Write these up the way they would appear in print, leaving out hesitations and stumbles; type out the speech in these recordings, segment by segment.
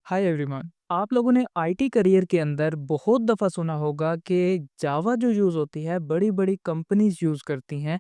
Hi everyone. आप लोगों ने आईटी करियर के अंदर बहुत दफ़ा सुना होगा कि जावा जो यूज़ होती है बड़ी-बड़ी कंपनीज़ यूज़ करती हैं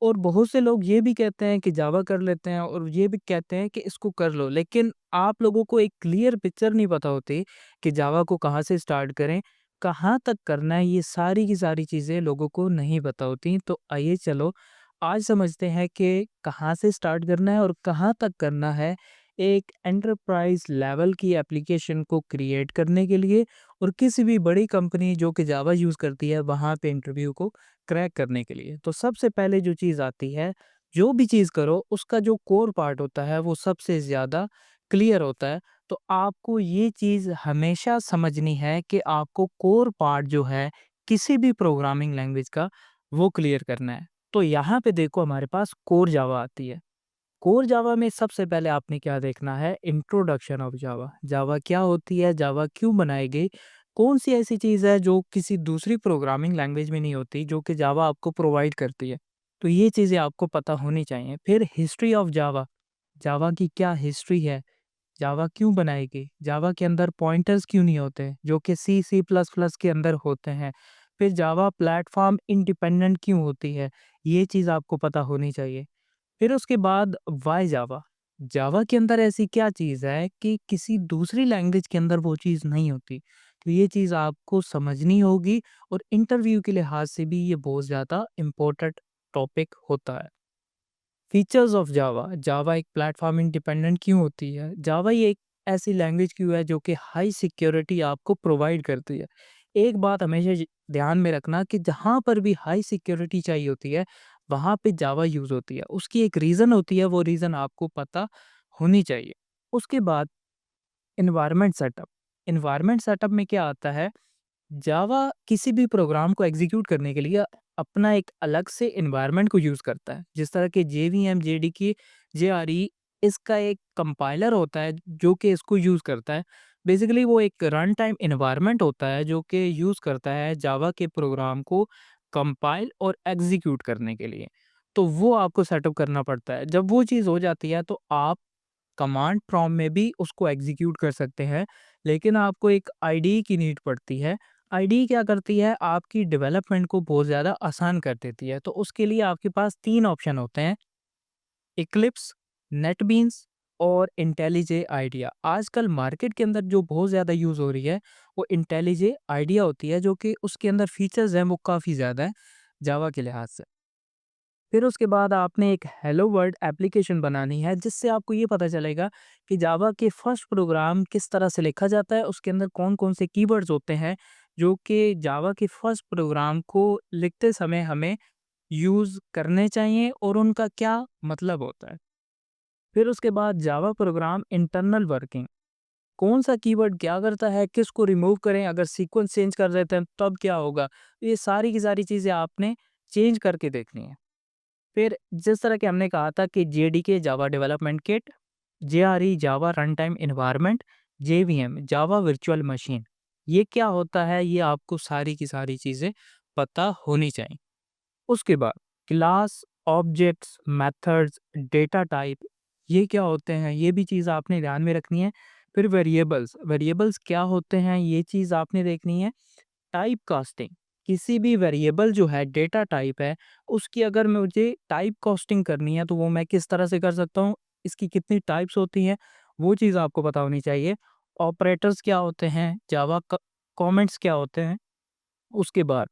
और बहुत से लोग ये भी कहते हैं कि जावा कर लेते हैं और ये भी कहते हैं कि इसको कर लो। लेकिन आप लोगों को एक क्लियर पिक्चर नहीं पता होती कि जावा को कहाँ से स्टार्ट करें, कहाँ तक करना है, ये सारी की सारी चीज़ें लोगों को नहीं पता होती। तो आइए चलो आज समझते हैं कि कहाँ से स्टार्ट करना है और कहाँ तक करना है एक एंटरप्राइज लेवल की एप्लीकेशन को क्रिएट करने के लिए और किसी भी बड़ी कंपनी जो कि जावा यूज़ करती है वहाँ पे इंटरव्यू को क्रैक करने के लिए। तो सबसे पहले जो चीज़ आती है, जो भी चीज़ करो उसका जो कोर पार्ट होता है वो सबसे ज़्यादा क्लियर होता है। तो आपको ये चीज़ हमेशा समझनी है कि आपको कोर पार्ट जो है किसी भी प्रोग्रामिंग लैंग्वेज का वो क्लियर करना है। तो यहाँ पे देखो हमारे पास कोर जावा आती है। कोर जावा में सबसे पहले आपने क्या देखना है, इंट्रोडक्शन ऑफ जावा। जावा क्या होती है, जावा क्यों बनाई गई, कौन सी ऐसी चीज़ है जो किसी दूसरी प्रोग्रामिंग लैंग्वेज में नहीं होती जो कि जावा आपको प्रोवाइड करती है। तो ये चीज़ें आपको पता होनी चाहिए। फिर हिस्ट्री ऑफ जावा, जावा की क्या हिस्ट्री है, जावा क्यों बनाई गई, जावा के अंदर पॉइंटर्स क्यों नहीं होते जो कि सी सी प्लस प्लस के अंदर होते हैं। फिर जावा प्लेटफॉर्म इंडिपेंडेंट क्यों होती है, ये चीज़ आपको पता होनी चाहिए। फिर उसके बाद वाई जावा, जावा के अंदर ऐसी क्या चीज़ है कि किसी दूसरी लैंग्वेज के अंदर वो चीज़ नहीं होती। तो ये चीज़ आपको समझनी होगी और इंटरव्यू के लिहाज से भी ये बहुत ज़्यादा इम्पोर्टेंट टॉपिक होता है। फीचर्स ऑफ जावा, जावा एक प्लेटफॉर्म इंडिपेंडेंट क्यों होती है, जावा ये एक ऐसी लैंग्वेज क्यों है जो कि हाई सिक्योरिटी आपको प्रोवाइड करती है। एक बात हमेशा ध्यान में रखना कि जहाँ पर भी हाई सिक्योरिटी चाहिए होती है वहाँ पे जावा यूज़ होती है, उसकी एक रीज़न होती है, वो रीज़न आपको पता होनी चाहिए। उसके बाद इन्वायरमेंट सेटअप, इन्वायरमेंट सेटअप में क्या आता है, जावा किसी भी प्रोग्राम को एग्जीक्यूट करने के लिए अपना एक अलग से एनवायरनमेंट को यूज़ करता है। जिस तरह के जेवीएम, जेडीके, जेआरई इसका एक कंपाइलर होता है जो कि इसको यूज़ करता है। बेसिकली वो एक रन टाइम एनवायरनमेंट होता है जो कि यूज़ करता है जावा के प्रोग्राम को कंपाइल और एग्जीक्यूट करने के लिए। तो वो आपको सेटअप करना पड़ता है। जब वो चीज़ हो जाती है तो आप कमांड प्रॉम्प्ट में भी उसको एग्जीक्यूट कर सकते हैं, लेकिन आपको एक आईडीई की नीड पड़ती है। आईडीई क्या करती है, आपकी डेवलपमेंट को बहुत ज़्यादा आसान कर देती है। तो उसके लिए आपके पास 3 ऑप्शन होते हैं, इक्लिप्स, नेटबीन्स और इंटेलिजे आइडिया। आजकल मार्केट के अंदर जो बहुत ज़्यादा यूज़ हो रही है, वो इंटेलिजे आइडिया होती है, जो कि उसके अंदर फीचर्स हैं वो काफ़ी ज़्यादा है, जावा के लिहाज से। फिर उसके बाद आपने एक हेलो वर्ल्ड एप्लीकेशन बनानी है जिससे आपको ये पता चलेगा कि जावा के फर्स्ट प्रोग्राम किस तरह से लिखा जाता है, उसके अंदर कौन-कौन से कीवर्ड्स होते हैं जो कि जावा के फर्स्ट प्रोग्राम को लिखते समय हमें यूज़ करने चाहिए और उनका क्या मतलब होता है। फिर उसके बाद जावा प्रोग्राम इंटरनल वर्किंग, कौन-सा कीवर्ड क्या करता है, किसको रिमूव करें, अगर सीक्वेंस चेंज कर देते हैं तब क्या होगा? ये सारी की सारी चीज़ें आपने चेंज करके देखनी है। फिर जिस तरह के हमने कहा था कि JDK Java development kit, JRE Java run time environment, JVM Java virtual machine, ये क्या होता है, ये आपको सारी की सारी चीज़ें पता होनी चाहिए। उसके बाद class, objects, methods, data type, ये क्या होते हैं, ये भी चीज़ आपने ध्यान में रखनी है। फिर वेरिएबल्स, वेरिएबल्स क्या होते हैं, ये चीज़ आपने देखनी है। टाइप कास्टिंग, किसी भी वेरिएबल जो है डेटा टाइप है, उसकी अगर मुझे टाइप कास्टिंग करनी है तो वो मैं किस तरह से कर सकता हूँ, इसकी कितनी टाइप्स होती हैं, वो चीज़ आपको पता होनी चाहिए। ऑपरेटर्स क्या होते हैं, जावा कमेंट्स क्या होते हैं। उसके बाद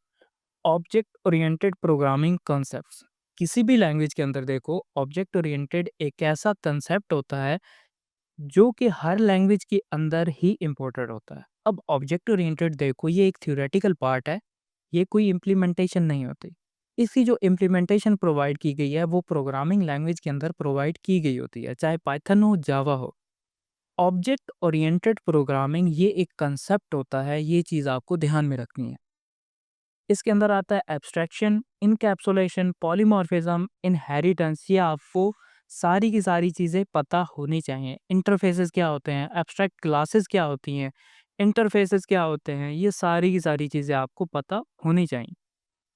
ऑब्जेक्ट ओरिएंटेड प्रोग्रामिंग कॉन्सेप्ट्स, किसी भी लैंग्वेज के अंदर देखो ऑब्जेक्ट ओरिएंटेड एक ऐसा कंसेप्ट होता है जो कि हर लैंग्वेज के अंदर ही इम्पोर्टेड होता है। अब ऑब्जेक्ट ओरिएंटेड देखो, ये एक थ्योरेटिकल पार्ट है, ये कोई इम्प्लीमेंटेशन नहीं होती। इसकी जो इम्प्लीमेंटेशन प्रोवाइड की गई है वो प्रोग्रामिंग लैंग्वेज के अंदर प्रोवाइड की गई होती है, चाहे पाइथन हो, जावा हो। ऑब्जेक्ट ओरिएंटेड प्रोग्रामिंग ये एक कंसेप्ट होता है, ये चीज़ आपको ध्यान में रखनी है। इसके अंदर आता है एब्स्ट्रैक्शन, इनकैप्सुलेशन, पॉलीमॉर्फिज्म, इनहेरिटेंस, ये आपको सारी की सारी चीज़ें पता होनी चाहिए। इंटरफेसेस क्या होते हैं, एब्स्ट्रैक्ट क्लासेस क्या होती हैं, इंटरफेसेस क्या होते हैं, ये सारी की सारी चीज़ें आपको पता होनी चाहिए।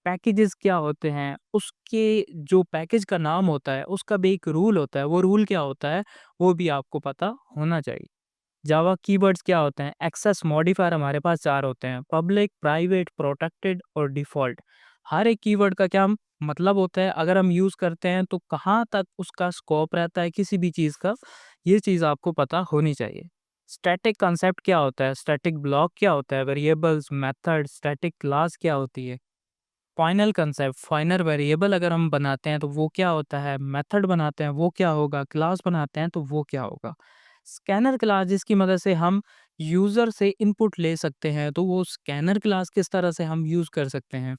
पैकेजेस क्या होते हैं, उसके जो पैकेज का नाम होता है, उसका भी एक रूल होता है, वो रूल क्या होता है, वो भी आपको पता होना चाहिए। जावा कीवर्ड्स क्या होते हैं? एक्सेस मॉडिफायर हमारे पास 4 होते हैं, पब्लिक, प्राइवेट, प्रोटेक्टेड और डिफ़ॉल्ट। हर एक कीवर्ड का क्या मतलब होता है, अगर हम यूज़ करते हैं तो कहाँ तक उसका स्कोप रहता है किसी भी चीज़ का, ये चीज़ आपको पता होनी चाहिए। स्टैटिक कॉन्सेप्ट क्या होता है? स्टैटिक ब्लॉक क्या होता है? वेरिएबल्स, मेथड, स्टैटिक क्लास क्या होती है? फाइनल कंसेप्ट, फाइनल वेरिएबल अगर हम बनाते हैं तो वो क्या होता है, मेथड बनाते हैं वो क्या होगा, क्लास बनाते हैं तो वो क्या होगा। स्कैनर क्लास जिसकी मदद से हम यूज़र से इनपुट ले सकते हैं, तो वो स्कैनर क्लास किस तरह से हम यूज़ कर सकते हैं।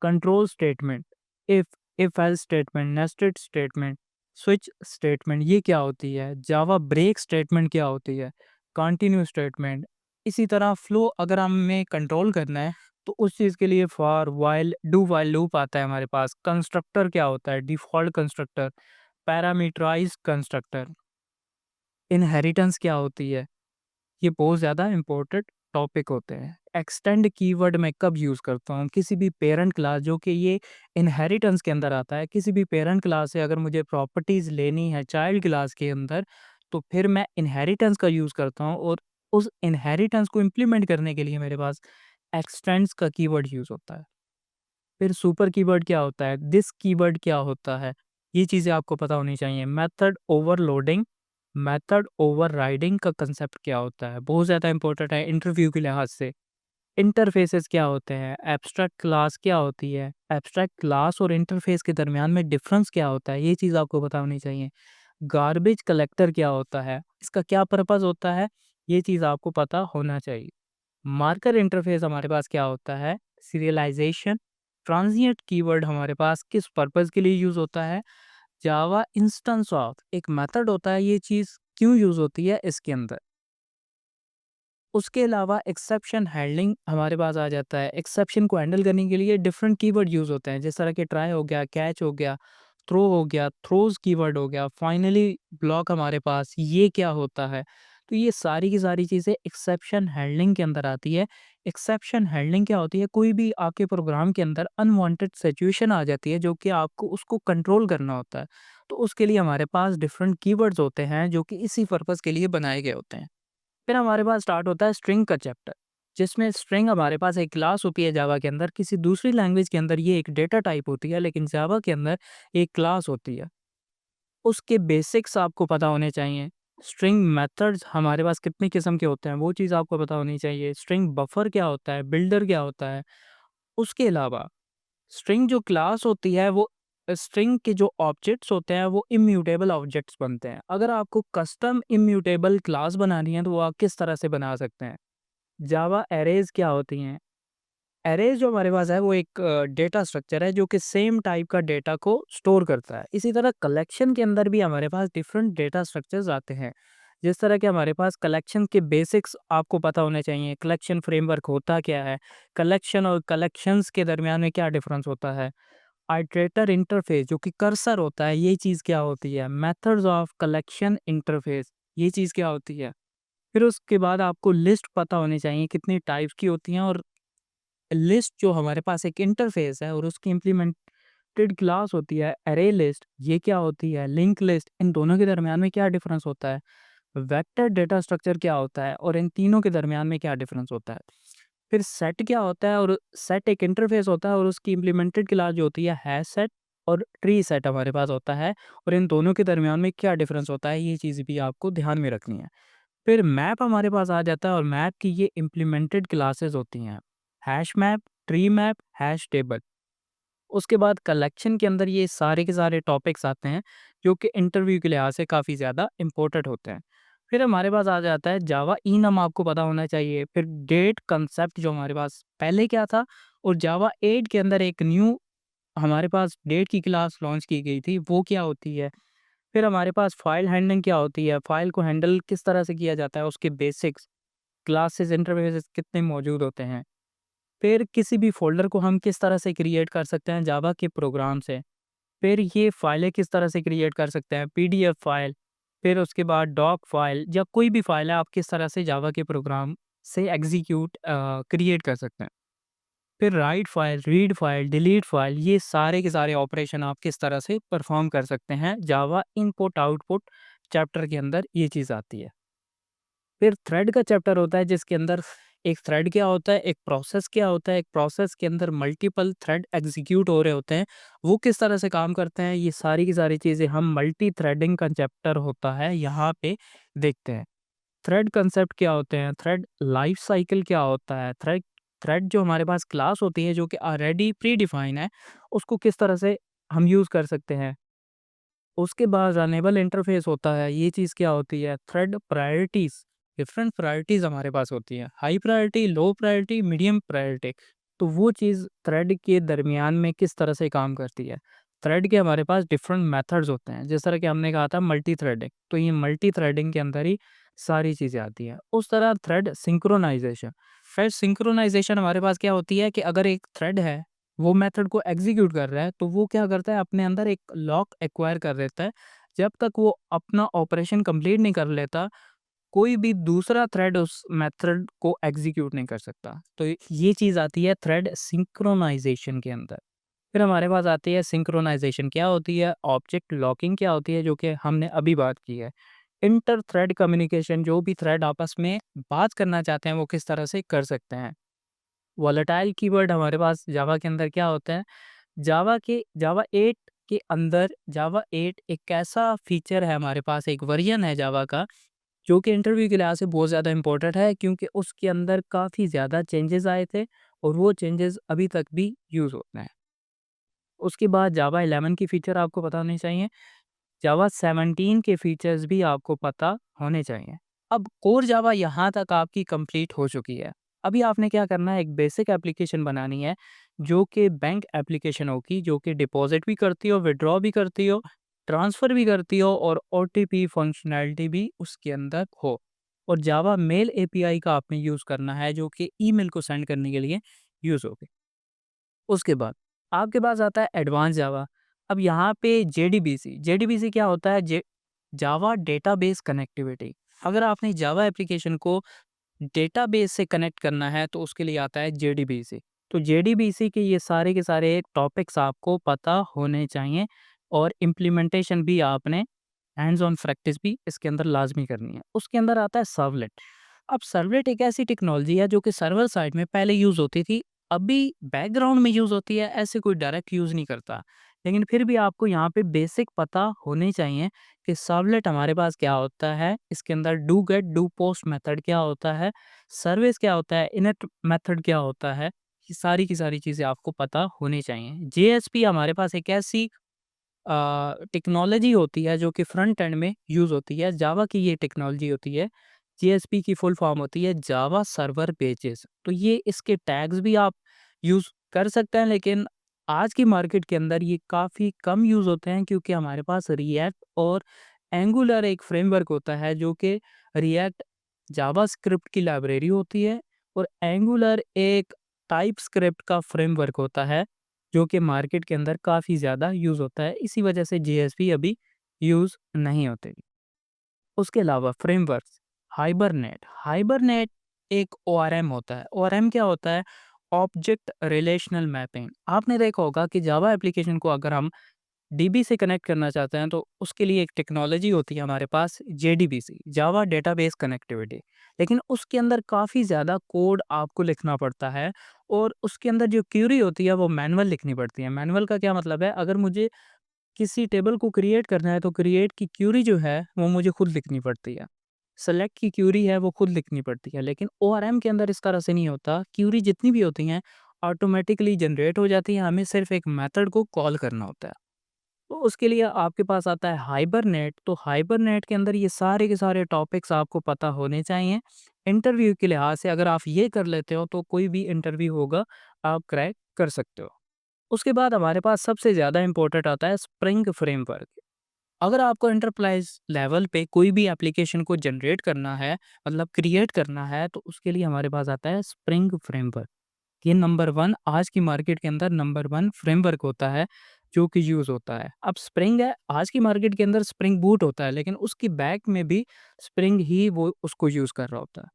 Control statement, if, if else statement, nested statement, switch statement ये क्या होती है, जावा ब्रेक स्टेटमेंट क्या होती है, कंटिन्यू स्टेटमेंट। इसी तरह फ्लो अगर हमें कंट्रोल करना है तो उस चीज़ के लिए for, while, do while loop आता है हमारे पास। कंस्ट्रक्टर क्या होता है, default constructor, parameterized constructor. Inheritance क्या होती है, ये बहुत ज़्यादा इम्पोर्टेंट टॉपिक होते हैं। एक्सटेंड कीवर्ड मैं कब यूज़ करता हूँ? किसी भी पेरेंट क्लास जो कि ये इनहेरिटेंस के अंदर आता है, किसी भी पेरेंट क्लास से अगर मुझे प्रॉपर्टीज़ लेनी है चाइल्ड क्लास के अंदर, तो फिर मैं इनहेरिटेंस का यूज़ करता हूँ और उस इनहेरिटेंस को इम्प्लीमेंट करने के लिए मेरे पास एक्सटेंड्स का कीवर्ड यूज़ होता है। फिर सुपर कीवर्ड क्या होता है? दिस कीवर्ड क्या होता है? ये चीज़ें आपको पता होनी चाहिए। मेथड ओवरलोडिंग, मेथड ओवरराइडिंग का कांसेप्ट क्या होता है? बहुत ज़्यादा इंपॉर्टेंट है इंटरव्यू के लिहाज से। इंटरफेसेस क्या होते हैं? एब्स्ट्रैक्ट क्लास क्या होती है? एब्स्ट्रैक्ट क्लास और इंटरफेस के दरमियान में डिफरेंस क्या होता है? ये चीज़ आपको पता होनी चाहिए। गार्बेज कलेक्टर क्या होता है? इसका क्या पर्पज़ होता है? ये चीज़ आपको पता होना चाहिए। मार्कर इंटरफेस हमारे पास क्या होता है, सीरियलाइजेशन, ट्रांजिएंट कीवर्ड हमारे पास किस पर्पस के लिए यूज होता है, जावा इंस्टेंस ऑफ एक मेथड होता है, ये चीज क्यों यूज होती है इसके अंदर। उसके अलावा एक्सेप्शन हैंडलिंग हमारे पास आ जाता है। एक्सेप्शन को हैंडल करने के लिए डिफरेंट कीवर्ड यूज़ होते हैं, जिस तरह के ट्राई हो गया, कैच हो गया, थ्रो हो गया, थ्रोज़ कीवर्ड हो गया, फाइनली ब्लॉक हमारे पास, ये क्या होता है? तो ये सारी की सारी चीज़ें एक्सेप्शन हैंडलिंग के अंदर आती है। एक्सेप्शन हैंडलिंग क्या होती है? कोई भी आपके प्रोग्राम के अंदर अनवांटेड सिचुएशन आ जाती है, जो कि आपको उसको कंट्रोल करना होता है। तो उसके लिए हमारे पास डिफरेंट कीवर्ड्स होते हैं, जो कि इसी पर्पज़ के लिए बनाए गए होते हैं। फिर हमारे पास स्टार्ट होता है स्ट्रिंग का चैप्टर, जिसमें स्ट्रिंग हमारे पास एक क्लास होती है जावा के अंदर। किसी दूसरी लैंग्वेज के अंदर ये एक डेटा टाइप होती है, लेकिन जावा के अंदर एक क्लास होती है। उसके बेसिक्स आपको पता होने चाहिए। स्ट्रिंग मेथड्स हमारे पास कितने किस्म के होते हैं, वो चीज़ आपको पता होनी चाहिए। स्ट्रिंग बफर क्या होता है, बिल्डर क्या होता है। उसके अलावा स्ट्रिंग जो क्लास होती है, वो स्ट्रिंग के जो ऑब्जेक्ट्स होते हैं वो इम्यूटेबल ऑब्जेक्ट्स बनते हैं। अगर आपको कस्टम इम्यूटेबल क्लास बनानी है तो वो आप किस तरह से बना सकते हैं। जावा एरेज क्या होती हैं? एरेज जो हमारे पास है वो एक डेटा स्ट्रक्चर है, जो कि सेम टाइप का डेटा को स्टोर करता है। इसी तरह कलेक्शन के अंदर भी हमारे पास डिफरेंट डेटा स्ट्रक्चर्स आते हैं। जिस तरह के हमारे पास कलेक्शन के बेसिक्स आपको पता होने चाहिए। कलेक्शन फ्रेमवर्क होता क्या है, कलेक्शन और कलेक्शंस के दरमियान में क्या डिफरेंस होता है। आइटरेटर इंटरफेस जो कि कर्सर होता है, ये चीज़ क्या होती है। मेथड्स ऑफ कलेक्शन इंटरफेस, ये चीज़ क्या होती है। फिर उसके बाद आपको लिस्ट पता होनी चाहिए कितनी टाइप्स की होती हैं। और लिस्ट जो हमारे पास एक इंटरफेस है और उसकी इम्प्लीमेंटेड क्लास होती है अरे लिस्ट, ये क्या होती है। लिंक लिस्ट, इन दोनों के दरमियान में क्या डिफरेंस होता है। वेक्टर डेटा स्ट्रक्चर क्या होता है और इन तीनों के दरमियान में क्या डिफरेंस होता है। फिर सेट क्या होता है, और सेट एक इंटरफेस होता है और उसकी इम्प्लीमेंटेड क्लास जो होती है हैश सेट और ट्री सेट हमारे पास होता है। और इन दोनों के दरमियान में क्या डिफरेंस होता है, ये चीज़ भी आपको ध्यान में रखनी है। फिर मैप हमारे पास आ जाता है और मैप की ये इम्प्लीमेंटेड क्लासेस होती हैं। Hash map, tree map, hash table. उसके बाद कलेक्शन के अंदर ये सारे के सारे टॉपिक्स आते हैं, जो कि इंटरव्यू के लिहाज से काफ़ी ज़्यादा इम्पोर्टेंट होते हैं। फिर हमारे पास आ जाता है जावा इनम, आपको पता होना चाहिए। फिर डेट कंसेप्ट जो हमारे पास पहले क्या था, और जावा 8 के अंदर एक न्यू हमारे पास डेट की क्लास लॉन्च की गई थी, वो क्या होती है। फिर हमारे पास फाइल हैंडलिंग क्या होती है, फाइल को हैंडल किस तरह से किया जाता है, उसके बेसिक्स, क्लासेस इंटरफेसेस कितने मौजूद होते हैं। फिर किसी भी फ़ोल्डर को हम किस तरह से क्रिएट कर सकते हैं जावा के प्रोग्राम से। फिर ये फ़ाइलें किस तरह से क्रिएट कर सकते हैं, पीडीएफ फ़ाइल। फिर उसके बाद डॉक फ़ाइल या कोई भी फ़ाइल है, आप किस तरह से जावा के प्रोग्राम से एग्ज़ीक्यूट क्रिएट कर सकते हैं। फिर right file, read file, delete file, ये सारे के सारे ऑपरेशन आप किस तरह से परफ़ॉर्म कर सकते हैं, जावा इनपुट आउटपुट चैप्टर के अंदर ये चीज़ आती है। फिर थ्रेड का चैप्टर होता है जिसके अंदर एक थ्रेड क्या होता है, एक प्रोसेस क्या होता है, एक प्रोसेस के अंदर मल्टीपल थ्रेड एग्जीक्यूट हो रहे होते हैं, वो किस तरह से काम करते हैं, ये सारी की सारी चीज़ें हम मल्टी थ्रेडिंग का चैप्टर होता है यहाँ पे देखते हैं। थ्रेड कंसेप्ट क्या होते हैं, थ्रेड लाइफ साइकिल क्या होता है, थ्रेड थ्रेड जो हमारे पास क्लास होती है जो कि ऑलरेडी प्री डिफाइन है, उसको किस तरह से हम यूज़ कर सकते हैं। उसके बाद रनेबल इंटरफ़ेस होता है, ये चीज़ क्या होती है? थ्रेड प्रायोरिटीज़, डिफरेंट प्रायोरिटीज़ हमारे पास होती हैं, high priority, low priority, medium priority. तो वो चीज़ थ्रेड के दरमियान में किस तरह से काम करती है? थ्रेड के हमारे पास डिफरेंट मेथड्स होते हैं, जिस तरह कि हमने कहा था मल्टी थ्रेडिंग, तो ये मल्टी थ्रेडिंग के अंदर ही सारी चीज़ें आती हैं। उस तरह थ्रेड सिंक्रोनाइज़ेशन, फिर सिंक्रोनाइज़ेशन हमारे पास क्या होती है कि अगर एक थ्रेड है वो मेथड को एग्ज़ीक्यूट कर रहा है, तो वो क्या करता है अपने अंदर एक लॉक एक्वायर कर लेता है। जब तक वो अपना ऑपरेशन कंप्लीट नहीं कर लेता, कोई भी दूसरा थ्रेड उस मेथड को एग्ज़ीक्यूट नहीं कर सकता। तो ये चीज़ आती है थ्रेड सिंक्रोनाइज़ेशन के अंदर। फिर हमारे पास आती है सिंक्रोनाइज़ेशन क्या होती है, ऑब्जेक्ट लॉकिंग क्या होती है जो कि हमने अभी बात की है। इंटर थ्रेड कम्युनिकेशन, जो भी थ्रेड आपस में बात करना चाहते हैं वो किस तरह से कर सकते हैं। वोलेटाइल कीवर्ड हमारे पास जावा के अंदर क्या होता है, जावा 8 के अंदर जावा 8 एक ऐसा फीचर है हमारे पास, एक वर्जन है जावा का, जो कि इंटरव्यू के लिहाज से बहुत ज़्यादा इम्पोर्टेंट है क्योंकि उसके अंदर काफ़ी ज़्यादा चेंजेस आए थे और वो चेंजेस अभी तक भी यूज़ होते हैं। उसके बाद जावा 11 की फीचर आपको पता होनी चाहिए, जावा 17 के फीचर्स भी आपको पता होने चाहिए। अब कोर जावा यहाँ तक आपकी कंप्लीट हो चुकी है। अभी आपने क्या करना है, एक बेसिक एप्लीकेशन बनानी है जो कि बैंक एप्लीकेशन होगी, जो कि डिपॉजिट भी करती हो, विथड्रॉ भी करती हो, ट्रांसफ़र भी करती हो और ओटीपी फंक्शनैलिटी भी उसके अंदर हो। और जावा मेल एपीआई का आपने यूज़ करना है जो कि ईमेल को सेंड करने के लिए यूज़ होगी। उसके बाद आपके पास आता है एडवांस जावा। अब यहाँ पे जेडीबीसी, जेडीबीसी क्या होता है? जावा डेटाबेस कनेक्टिविटी। अगर आपने जावा एप्लीकेशन को डेटाबेस से कनेक्ट करना है तो उसके लिए आता है जेडीबीसी। तो जेडीबीसी के ये सारे के सारे टॉपिक्स आपको पता होने चाहिए और इम्प्लीमेंटेशन भी आपने हैंड्स ऑन प्रैक्टिस भी इसके अंदर लाजमी करनी है। उसके अंदर आता है सर्वलेट। अब सर्वलेट एक ऐसी टेक्नोलॉजी है जो कि सर्वर साइड में पहले यूज़ होती थी, अभी बैकग्राउंड में यूज़ होती है, ऐसे कोई डायरेक्ट यूज़ नहीं करता। लेकिन फिर भी आपको यहाँ पे बेसिक पता होने चाहिए कि सर्वलेट हमारे पास क्या होता है, इसके अंदर do get, do post method क्या होता है, सर्विस क्या होता है, इनिट मेथड क्या होता है, ये सारी की सारी चीज़ें आपको पता होनी चाहिए। जेएसपी हमारे पास एक ऐसी टेक्नोलॉजी होती है जो कि फ्रंट एंड में यूज़ होती है, जावा की ये टेक्नोलॉजी होती है। जेएसपी की फुल फॉर्म होती है जावा सर्वर पेजेस। तो ये इसके टैग्स भी आप यूज़ कर सकते हैं, लेकिन आज की मार्केट के अंदर ये काफ़ी कम यूज़ होते हैं क्योंकि हमारे पास रिएक्ट और एंगुलर एक फ्रेमवर्क होता है जो कि रिएक्ट जावास्क्रिप्ट की लाइब्रेरी होती है और एंगुलर एक टाइपस्क्रिप्ट का फ्रेमवर्क होता है जो कि मार्केट के अंदर काफ़ी ज़्यादा यूज़ होता है। इसी वजह से जेएसपी अभी यूज़ नहीं होते। उसके अलावा फ्रेमवर्क्स, हाइबरनेट, हाइबरनेट एक ओआरएम होता है। ओआरएम क्या होता है? Object relational mapping. आपने देखा होगा कि जावा एप्लीकेशन को अगर हम डीबी से कनेक्ट करना चाहते हैं तो उसके लिए एक टेक्नोलॉजी होती है हमारे पास, जेडीबीसी, जावा डेटाबेस कनेक्टिविटी। लेकिन उसके अंदर काफ़ी ज़्यादा कोड आपको लिखना पड़ता है और उसके अंदर जो क्यूरी होती है वो मैनुअल लिखनी पड़ती है। मैनुअल का क्या मतलब है? अगर मुझे किसी टेबल को क्रिएट करना है तो क्रिएट की क्यूरी जो है वो मुझे खुद लिखनी पड़ती है। सेलेक्ट की क्यूरी है वो खुद लिखनी पड़ती है। लेकिन ओआरएम के अंदर इस तरह से नहीं होता। क्यूरी जितनी भी होती हैं ऑटोमेटिकली जनरेट हो जाती हैं, हमें सिर्फ एक मेथड को कॉल करना होता है। तो उसके लिए आपके पास आता है हाइबरनेट। तो हाइबरनेट के अंदर ये सारे के सारे टॉपिक्स आपको पता होने चाहिए। इंटरव्यू के लिहाज से अगर आप ये कर लेते हो तो कोई भी इंटरव्यू होगा आप क्रैक कर सकते हो। उसके बाद हमारे पास सबसे ज़्यादा इम्पोर्टेंट आता है स्प्रिंग फ्रेमवर्क। अगर आपको एंटरप्राइज़ लेवल पे कोई भी एप्लीकेशन को जनरेट करना है, मतलब क्रिएट करना है, तो उसके लिए हमारे पास आता है स्प्रिंग फ्रेमवर्क। ये नंबर 1 आज की मार्केट के अंदर नंबर 1 फ्रेमवर्क होता है, जो कि यूज़ होता है। अब स्प्रिंग है, आज की मार्केट के अंदर स्प्रिंग बूट होता है, लेकिन उसकी बैक में भी स्प्रिंग ही वो उसको यूज़ कर रहा होता है।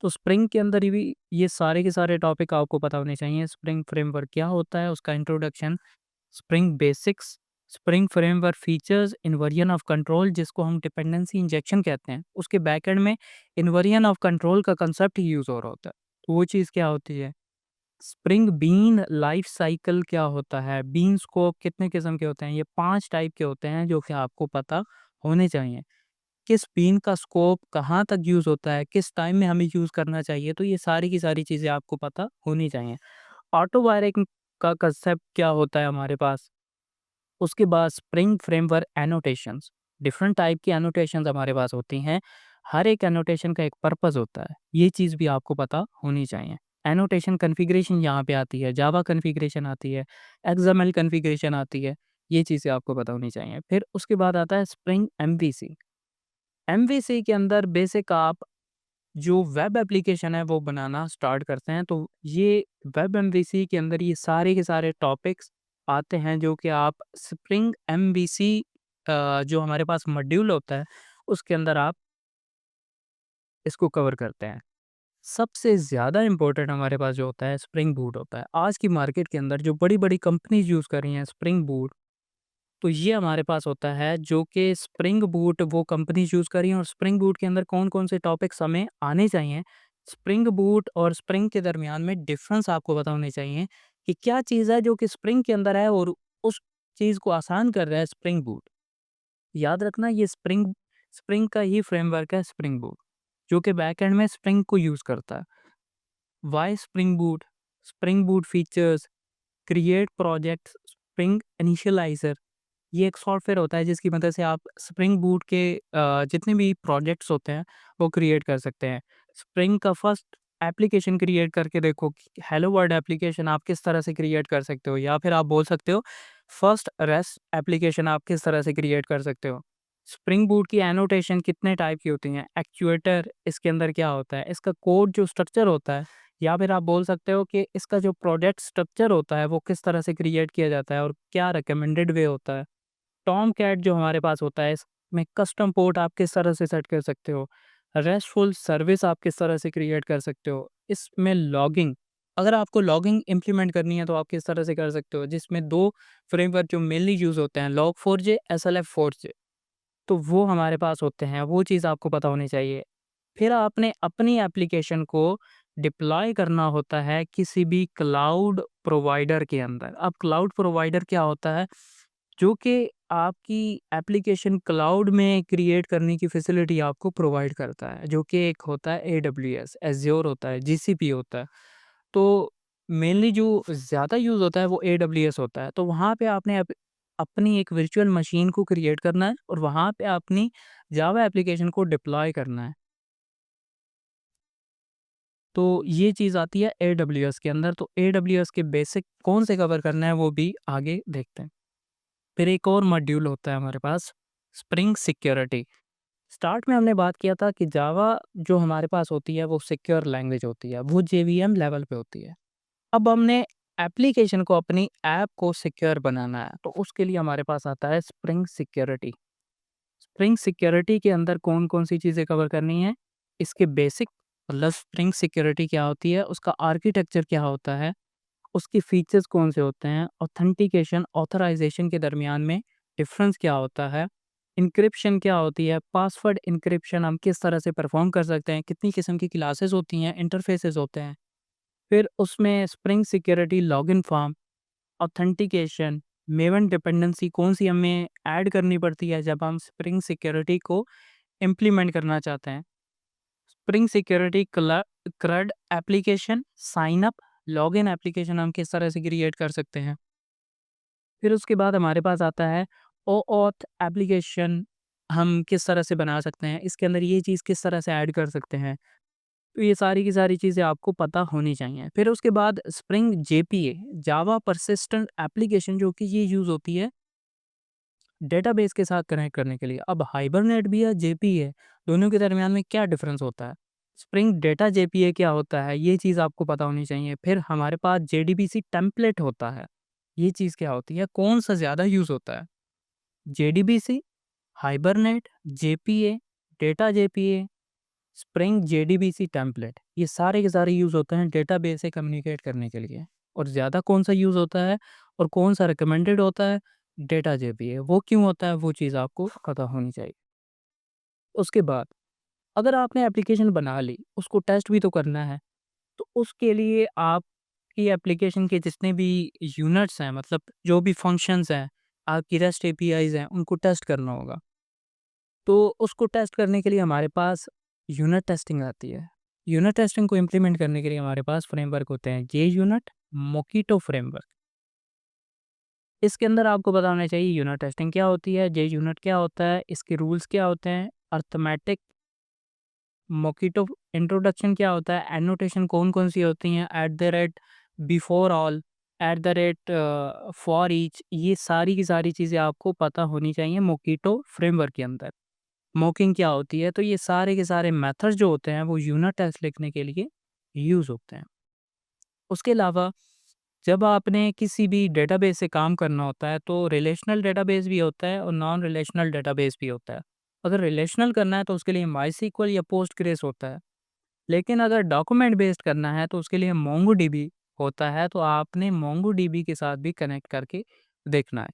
तो स्प्रिंग के अंदर ही भी ये सारे के सारे टॉपिक आपको पता होने चाहिए। स्प्रिंग फ्रेमवर्क क्या होता है, उसका introduction, spring basics, spring framework features inversion of control, जिसको हम डिपेंडेंसी इंजेक्शन कहते हैं, उसके बैकएंड में इन्वर्जन ऑफ कंट्रोल का कंसेप्ट यूज़ हो रहा होता है। तो वो चीज़ क्या होती है? स्प्रिंग बीन लाइफ साइकिल क्या होता है? बीन स्कोप कितने किस्म के होते हैं? ये 5 टाइप के होते हैं जो कि आपको पता होने चाहिए। किस बीन का स्कोप कहाँ तक यूज़ होता है, किस टाइम में हमें यूज़ करना चाहिए, तो ये सारी की सारी चीज़ें आपको पता होनी चाहिए। ऑटो वायरिंग का कंसेप्ट क्या होता है हमारे पास? उसके बाद spring framework annotations, different type की एनोटेशंस हमारे पास होती हैं। हर एक एनोटेशन का एक पर्पस होता है, ये चीज़ भी आपको पता होनी चाहिए। एनोटेशन कॉन्फ़िगरेशन यहाँ पे आती है, जावा कॉन्फ़िगरेशन आती है, एक्सएमएल कॉन्फ़िगरेशन आती है, ये चीज़ें आपको पता होनी चाहिए। फिर उसके बाद आता है स्प्रिंग एमवीसी। एमवीसी के अंदर बेसिक आप जो वेब एप्लीकेशन है वो बनाना स्टार्ट करते हैं, तो ये वेब एमवीसी के अंदर ये सारे के सारे टॉपिक्स आते हैं जो कि आप स्प्रिंग एमवीसी जो हमारे पास मॉड्यूल होता है उसके अंदर आप इसको कवर करते हैं। सबसे ज़्यादा इम्पोर्टेंट हमारे पास जो होता है स्प्रिंग बूट होता है। आज की मार्केट के अंदर जो बड़ी-बड़ी कंपनीज़ यूज़ कर रही हैं स्प्रिंग बूट, तो ये हमारे पास होता है जो कि स्प्रिंग बूट वो कंपनीज़ यूज़ कर रही हैं, और स्प्रिंग बूट के अंदर कौन-कौन से टॉपिक्स हमें आने चाहिए। स्प्रिंग बूट और स्प्रिंग के दरमियान में डिफ़रेंस आपको पता होने चाहिए कि क्या चीज़ है जो कि स्प्रिंग के अंदर है और उस चीज़ को आसान कर रहा है स्प्रिंग बूट। याद रखना ये स्प्रिंग स्प्रिंग का ही फ्रेमवर्क है स्प्रिंग बूट, जो कि बैकएंड में स्प्रिंग को यूज़ करता है। Why spring boot? Spring boot features, create projects, spring initializer, ये एक सॉफ्टवेयर होता है जिसकी मदद से आप स्प्रिंग बूट के जितने भी प्रोजेक्ट्स होते हैं वो क्रिएट कर सकते हैं। स्प्रिंग का फर्स्ट एप्लीकेशन क्रिएट करके देखो कि हेलो वर्ल्ड एप्लीकेशन आप किस तरह से क्रिएट कर सकते हो, या फिर आप बोल सकते हो फर्स्ट रेस्ट एप्लीकेशन आप किस तरह से क्रिएट कर सकते हो। स्प्रिंग बूट की एनोटेशन कितने टाइप की होती हैं, एक्चुएटर इसके अंदर क्या होता है, इसका कोड जो स्ट्रक्चर होता है, या फिर आप बोल सकते हो कि इसका जो प्रोजेक्ट स्ट्रक्चर होता है वो किस तरह से क्रिएट किया जाता है और क्या रिकमेंडेड वे होता है। टॉम कैट जो हमारे पास होता है इसमें कस्टम पोर्ट आप किस तरह से सेट कर सकते हो, रेस्टफुल सर्विस आप किस तरह से क्रिएट कर सकते हो, इसमें लॉगिंग, अगर आपको लॉगिंग इम्प्लीमेंट करनी है तो आप किस तरह से कर सकते हो, जिसमें दो फ्रेमवर्क जो मेनली यूज़ होते हैं लॉग फोर जे, एस एल एफ फोर जे, तो वो हमारे पास होते हैं, वो चीज़ आपको पता होनी चाहिए। फिर आपने अपनी एप्लीकेशन को डिप्लॉय करना होता है किसी भी क्लाउड प्रोवाइडर के अंदर। अब क्लाउड प्रोवाइडर क्या होता है? जो कि आपकी एप्लीकेशन क्लाउड में क्रिएट करने की फैसिलिटी आपको प्रोवाइड करता है, जो कि एक होता है एडब्ल्यूएस, एज़्योर होता है, जीसीपी होता है। तो मेनली जो ज़्यादा यूज़ होता है वो एडब्ल्यूएस होता है। तो वहाँ पे आपने अपनी एक वर्चुअल मशीन को क्रिएट करना है और वहाँ पे अपनी जावा एप्लीकेशन को डिप्लॉय करना है। तो ये चीज़ आती है एडब्ल्यूएस के अंदर, तो एडब्ल्यूएस के बेसिक कौन से कवर करना है वो भी आगे देखते हैं। फिर एक और मॉड्यूल होता है हमारे पास, स्प्रिंग सिक्योरिटी। स्टार्ट में हमने बात किया था कि जावा जो हमारे पास होती है वो सिक्योर लैंग्वेज होती है, वो जेवीएम लेवल पे होती है। अब हमने एप्लीकेशन को, अपनी ऐप को सिक्योर बनाना है, तो उसके लिए हमारे पास आता है स्प्रिंग सिक्योरिटी। स्प्रिंग सिक्योरिटी के अंदर कौन-कौन सी चीज़ें कवर करनी है? इसके बेसिक, मतलब स्प्रिंग सिक्योरिटी क्या होती है, उसका आर्किटेक्चर क्या होता है, उसके फीचर्स कौन से होते हैं, ऑथेंटिकेशन, ऑथराइज़ेशन के दरमियान में डिफ़रेंस क्या होता है, एन्क्रिप्शन क्या होती है, पासवर्ड एन्क्रिप्शन हम किस तरह से परफ़ॉर्म कर सकते हैं, कितनी किस्म की क्लासेस होती हैं, इंटरफ़ेसेस होते हैं। फिर उसमें spring security login form, authentication, maven dependency कौन-सी हमें ऐड करनी पड़ती है जब हम स्प्रिंग सिक्योरिटी को इम्प्लीमेंट करना चाहते हैं। Spring Security CRUD application, sign up, login application हम किस तरह से क्रिएट कर सकते हैं। फिर उसके बाद हमारे पास आता है ओऑथ एप्लीकेशन, हम किस तरह से बना सकते हैं, इसके अंदर ये चीज़ किस तरह से ऐड कर सकते हैं। तो ये सारी की सारी चीज़ें आपको पता होनी चाहिए। फिर उसके बाद स्प्रिंग जेपीए, जावा परसिस्टेंट एप्लीकेशन, जो कि ये यूज़ होती है डेटाबेस के साथ कनेक्ट करने के लिए। अब हाइबरनेट भी है, जेपीए, दोनों के दरमियान में क्या डिफरेंस होता है? स्प्रिंग डेटा जेपीए क्या होता है? ये चीज़ आपको पता होनी चाहिए। फिर हमारे पास जेडीबीसी टेम्पलेट होता है। ये चीज़ क्या होती है? कौन-सा ज़्यादा यूज़ होता है? JDBC, hibernate, JPA, data JPA, spring JDBC template, ये सारे के सारे यूज़ होते हैं डेटाबेस से कम्युनिकेट करने के लिए। और ज़्यादा कौन-सा यूज़ होता है और कौन-सा रिकमेंडेड होता है? डेटा जेबी है, वो क्यों होता है वो चीज़ आपको पता होनी चाहिए। उसके बाद अगर आपने एप्लीकेशन बना ली, उसको टेस्ट भी तो करना है, तो उसके लिए आपकी एप्लीकेशन के जितने भी यूनिट्स हैं, मतलब जो भी फंक्शंस हैं, आपकी रेस्ट एपीआईज़ हैं, उनको टेस्ट करना होगा। तो उसको टेस्ट करने के लिए हमारे पास यूनिट टेस्टिंग आती है। यूनिट टेस्टिंग को इम्प्लीमेंट करने के लिए हमारे पास फ्रेमवर्क होते हैं, JUnit, मोकीटो फ्रेमवर्क। इसके अंदर आपको पता होना चाहिए यूनिट टेस्टिंग क्या होती है, JUnit क्या होता है, इसके रूल्स क्या होते हैं, अर्थमेटिक मोकीटो इंट्रोडक्शन क्या होता है, एनोटेशन कौन-कौन सी होती हैं, at the rate, before all, at the rate, for each, ये सारी की सारी चीज़ें आपको पता होनी चाहिए मोकीटो फ्रेमवर्क के अंदर। मॉकिंग क्या होती है, तो ये सारे के सारे मेथड्स जो होते हैं वो यूनिट टेस्ट लिखने के लिए यूज़ होते हैं। उसके अलावा जब आपने किसी भी डेटाबेस से काम करना होता है तो रिलेशनल डेटाबेस भी होता है और नॉन रिलेशनल डेटाबेस भी होता है। अगर रिलेशनल करना है तो उसके लिए माईसीक्वल या पोस्टग्रेस होता है। लेकिन अगर डॉक्यूमेंट बेस्ड करना है तो उसके लिए मोंगोडीबी होता है, तो आपने मोंगोडीबी के साथ भी कनेक्ट करके देखना है।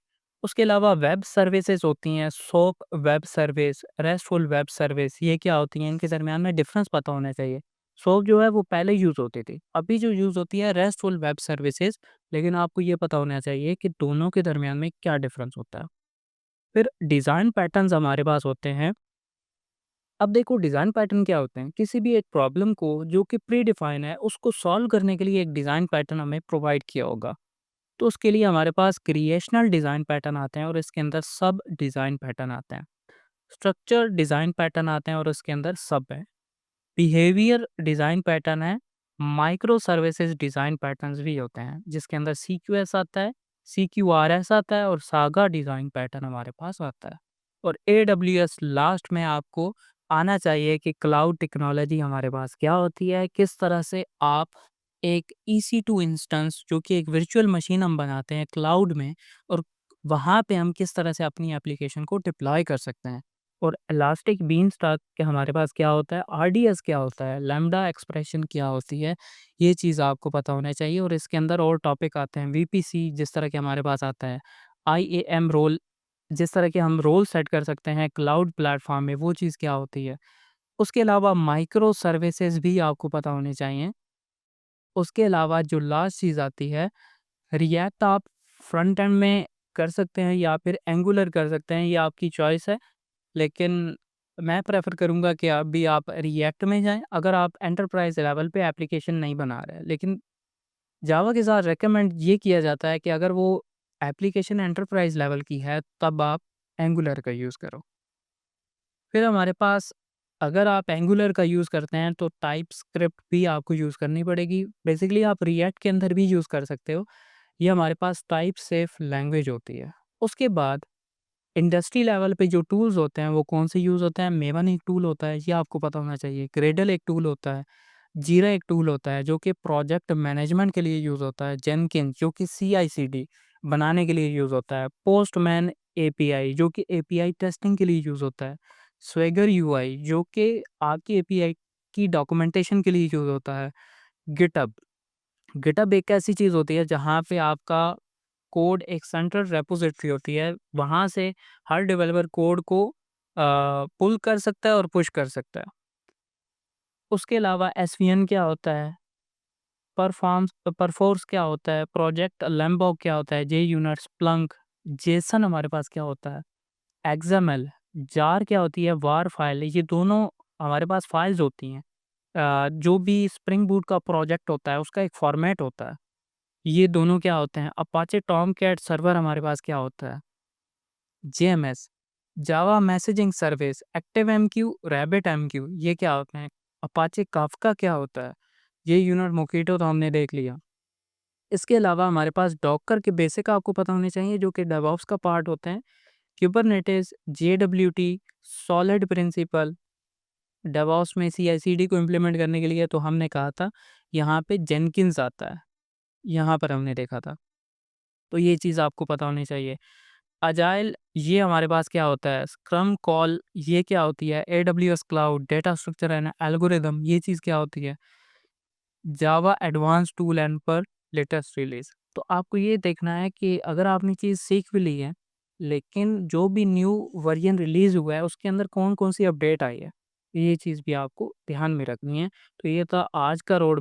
उसके अलावा वेब सर्विसेज होती हैं, soap web service, restful web service, ये क्या होती हैं, इनके दरमियान में डिफरेंस पता होना चाहिए। सोप जो है वो पहले यूज़ होती थी, अभी जो यूज़ होती है रेस्टफुल वेब सर्विसेज, लेकिन आपको ये पता होना चाहिए कि दोनों के दरमियान में क्या डिफरेंस होता है। फिर डिज़ाइन पैटर्न्स हमारे पास होते हैं। अब देखो डिज़ाइन पैटर्न क्या होते हैं, किसी भी एक प्रॉब्लम को जो कि प्री डिफाइन है उसको सॉल्व करने के लिए एक डिज़ाइन पैटर्न हमें प्रोवाइड किया होगा। तो उसके लिए हमारे पास क्रिएशनल डिज़ाइन पैटर्न आते हैं और इसके अंदर सब डिज़ाइन पैटर्न आते हैं। स्ट्रक्चर डिज़ाइन पैटर्न आते हैं और उसके अंदर सब है। बिहेवियर डिज़ाइन पैटर्न है। माइक्रो सर्विसेज डिज़ाइन पैटर्न्स भी होते हैं जिसके अंदर CQS आता है, CQRS आता है और सागा डिज़ाइन पैटर्न हमारे पास आता है। और AWS लास्ट में आपको आना चाहिए कि क्लाउड टेक्नोलॉजी हमारे पास क्या होती है, किस तरह से आप एक EC2 इंस्टेंस जो कि एक वर्चुअल मशीन हम बनाते हैं क्लाउड में, और वहाँ पे हम किस तरह से अपनी एप्लीकेशन को डिप्लॉय कर सकते हैं। और इलास्टिक बीनस्टैक के हमारे पास क्या होता है, RDS क्या होता है, लैम्ब्डा एक्सप्रेशन क्या होती है, ये चीज़ आपको पता होना चाहिए। और इसके अंदर और टॉपिक आते हैं, VPC जिस तरह के हमारे पास आता है, IAM रोल, जिस तरह के हम रोल सेट कर सकते हैं क्लाउड प्लेटफॉर्म में, वो चीज़ क्या होती है। उसके अलावा माइक्रो सर्विसेज भी आपको पता होने चाहिए। उसके अलावा जो लास्ट चीज़ आती है, रिएक्ट आप फ्रंट एंड में कर सकते हैं या फिर एंगुलर कर सकते हैं, ये आपकी चॉइस है। लेकिन मैं प्रेफ़र करूँगा कि आप रिएक्ट में जाएँ, अगर आप एंटरप्राइज़ लेवल पे एप्लीकेशन नहीं बना रहे हैं। लेकिन जावा के साथ रिकमेंड ये किया जाता है कि अगर वो एप्लीकेशन एंटरप्राइज़ लेवल की है, तब आप एंगुलर का यूज़ करो। फिर हमारे पास अगर आप एंगुलर का यूज़ करते हैं तो टाइपस्क्रिप्ट भी आपको यूज़ करनी पड़ेगी। बेसिकली आप रिएक्ट के अंदर भी यूज़ कर सकते हो। ये हमारे पास टाइप सेफ लैंग्वेज होती है। उसके बाद इंडस्ट्री लेवल पे जो टूल्स होते हैं वो कौन से यूज़ होते हैं, मेवन एक टूल होता है, ये आपको पता होना चाहिए। ग्रेडल एक टूल होता है, जीरा एक टूल होता है जो कि प्रोजेक्ट मैनेजमेंट के लिए यूज़ होता है, जेनकिन्स जो कि CI/CD बनाने के लिए यूज़ होता है, पोस्टमैन एपीआई जो कि एपीआई टेस्टिंग के लिए यूज़ होता है, स्वेगर यूआई जो कि आपकी एपीआई की डॉक्यूमेंटेशन के लिए यूज़ होता है, गिटहब गिटहब एक ऐसी चीज़ होती है जहाँ पे आपका कोड एक सेंट्रल रेपोजिटरी होती है, वहाँ से हर डेवलपर कोड को पुल कर सकता है और पुश कर सकता है। उसके अलावा एसवीएन क्या होता है, परफॉर्स क्या होता है, प्रोजेक्ट लैम्बॉग क्या होता है, JUnit, स्प्लंक, जेसन हमारे पास क्या होता है, एक्सएमएल, जार क्या होती है, वार फाइल, ये दोनों हमारे पास फाइल्स होती हैं। जो भी स्प्रिंग बूट का प्रोजेक्ट होता है उसका एक फॉर्मेट होता है। ये दोनों क्या होते हैं, अपाचे टॉमकैट सर्वर हमारे पास क्या होता है, जेएमएस, जावा मैसेजिंग सर्विस, एक्टिवएमक्यू, रैबिटएमक्यू, ये क्या होते हैं, अपाचे काफका क्या होता है, ये यूनिट मोकीटो तो हमने देख लिया। इसके अलावा हमारे पास डॉकर के बेसिक आपको पता होने चाहिए जो कि डेवऑप्स का पार्ट होते हैं। Kubernetes, JWT, SOLID principle, DevOps में CI/CD को इम्प्लीमेंट करने के लिए तो हमने कहा था यहाँ पे जेनकिन्स आता है, यहाँ पर हमने देखा था। तो ये चीज़ आपको पता होनी चाहिए। अजाइल ये हमारे पास क्या होता है, स्क्रम कॉल ये क्या होती है, AWS cloud, data structure and algorithm ये चीज़ क्या होती है, जावा एडवांस टूल एंड पर लेटेस्ट रिलीज। तो आपको ये देखना है कि अगर आपने चीज़ सीख भी ली है लेकिन जो भी न्यू वर्ज़न रिलीज़ हुआ है, उसके अंदर कौन-कौन सी अपडेट आई है, ये चीज़ भी आपको ध्यान में रखनी है। तो ये था आज का रोड मैप।